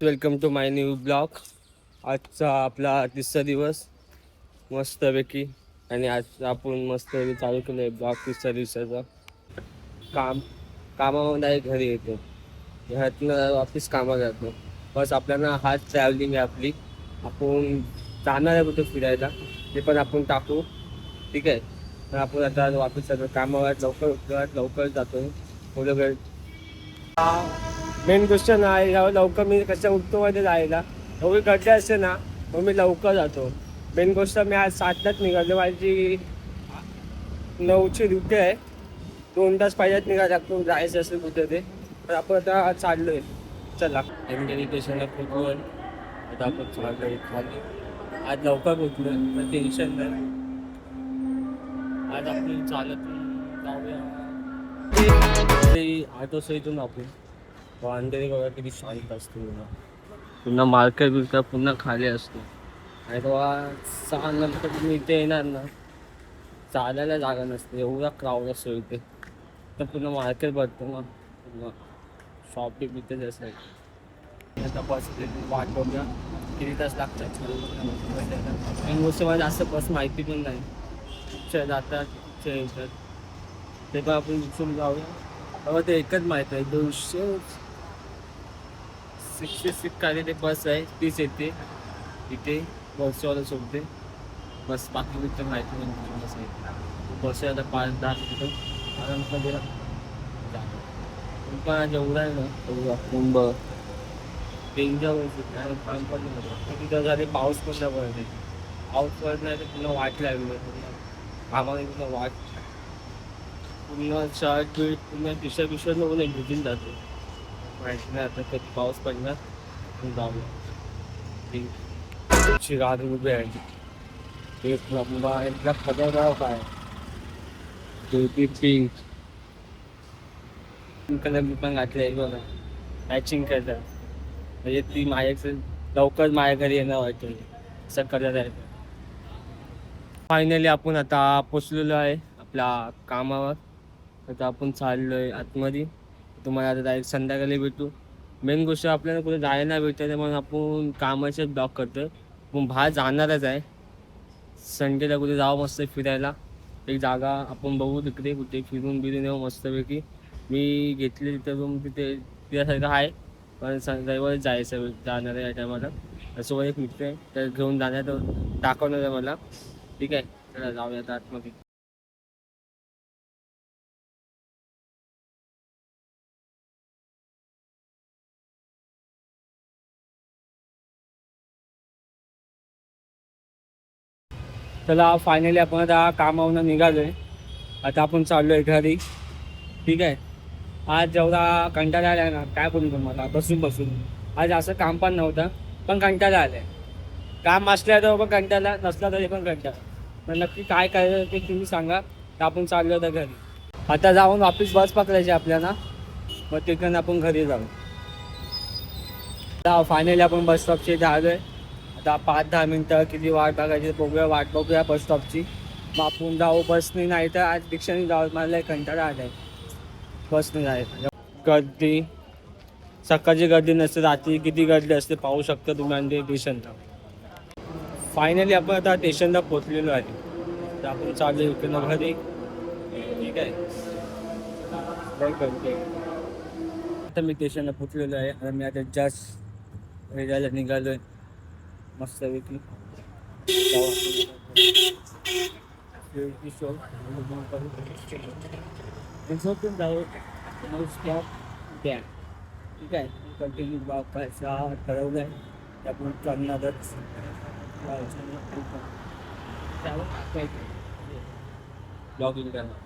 Welcome to my new blog. आजचा आपला 3रा दिवस मस्तपैकी आणि आज आपण मस्तपैकी चालू केलं आहे ब्लॉग 3ऱ्या दिवसाचा. कामामध्ये घरी येतो, घरातनं ऑफिस कामात जातो. बस आपल्याला हाच ट्रॅव्हलिंग आहे आपली. आपण जाणार आहे कुठे फिरायला ते पण आपण टाकू, ठीक आहे. तर आपण आता वापस जातो कामावर, लवकर जातो. थोडं वेळ मेन गोष्ट नाही लवकर मी कसं उठतो मध्ये जायला एवढी गर्दी असते ना, मग मी लवकर जातो. मेन गोष्ट मी आज 7लाच निघालो. माझी 9ची ड्युटी आहे. 2 तास पहिल्याच निघायला लागतो जायचं असेल कुठे ते. तर आपण आता चाललो आहे. चला स्टेशनला पोहोचलो. आता आपण चाललो आहे खाली. आज लवकर पोहोचलो तर टेन्शन नाही. आज आपण चालत जाऊया ऑटो इथून आपण अंधेरी बघा किती शांत असते. पुन्हा मार्केट बिरका पुन्हा खाली असतो आणि तेव्हा 6 नंतर तुम्ही इथे येणार ना, चालायला जागा नसते, एवढा क्राऊड असतो इथे. तर पुन्हा मार्केट भरतो ना, पुन्हा शॉपिंग इथेच असेल. आता बस वाट बघूया किती तास लागतात. आणि गोष्ट मला जास्त बस माहिती पण नाही, जातात येतात ते पण आपण विचारून जाऊया. तेव्हा ते एकच माहीत आहे 266 काही ते बस आहे, तीच येते इथे बसवाला सोडते. बस बाकी मित्र माहिती नाही बस आहे. बस आता 5-10 मिनिटं आराममध्ये पण जेवढा आहे ना तेवढा कुंभ डेंजर तिथं झाले. पाऊस पण नाही पडत आहे. पाऊस पडत नाही तर पुन्हा वाट लागली आम्हाला. पुन्हा वाट पुन्हा शर्ट बीट पुन्हा टी-शर्ट बिशर्ट नको नाही भिजून जातो. माहिती नाही आता कधी पाऊस पडणार. जाऊया रात उभे आहे एक एकदा खतरनाक काय पिंक कलर मी पण घातले बघा, मॅचिंग कलर. म्हणजे ती माझ्या लवकर माझ्या घरी येणार वाटतं असं कलर आहे. फायनली आपण आता पोचलेलो आहे आपल्या कामावर. आता आपण चाललो आहे आतमध्ये. तुम्हाला आता डायरेक्ट संध्याकाळी भेटू. मेन गोष्ट आपल्याला कुठे जायला नाही भेटतं म्हणून आपण कामाचे ब्लॉग करतो. पण बाहेर जाणारच आहे संडेला, कुठे जावं मस्त फिरायला. एक जागा आपण बघू तिकडे कुठे फिरून येऊ मस्तपैकी. मी घेतले तिथं रूम तिथे तिच्यासारखं आहे, पण रविवारी जायचं जाणार आहे या टायमाला. असं एक मित्र आहे तर घेऊन जाण्यात दाखवणार आहे मला, ठीक आहे. चला जाऊया आता आतमध्ये. चला फायनली आपण आता कामावरून निघालो आहे. आता आपण चाललो आहे घरी, ठीक आहे. आज जेवढा कंटाळा आला ना काय बोलू तुम्हाला, बसून आज असं काम पण नव्हतं पण कंटाळा आलाय. काम असल्या तर पण कंटाळा, नसला तरी पण कंटाळा. मग नक्की काय करायचं ते तुम्ही सांगा. तर आपण चाललो होतं घरी. आता जाऊन वापस बस पकडायची आपल्याला, मग तिकडून आपण घरी जाऊ. आता फायनली आपण बस स्टॉपची इथे आलो आहे. आता 5-10 मिनटं किती वाट बघायची वाट बघूया बस स्टॉपची. मग आपण जाऊ बसने, नाही तर आज रिक्षाने जाऊ. मला कंटाळा आला आहे बसने जायचं. गर्दी सकाळची गर्दी नसते, रात्री किती गर्दी असते पाहू शकता तुम्ही. आणि स्टेशनला फायनली आपण आता स्टेशनला पोचलेलो आहे. तर आपण चालू इकडनं घरी, ठीक आहे. आता मी स्टेशनला पोचलेलो आहे आणि मी आता जस्ट जायला निघालो आहे मस्तपैकी. जाऊ ठीक आहे. कंटिन्यू वापरायचा ठरवलं आहे ते आपण करणारच. ब्लॉगिंग करणार.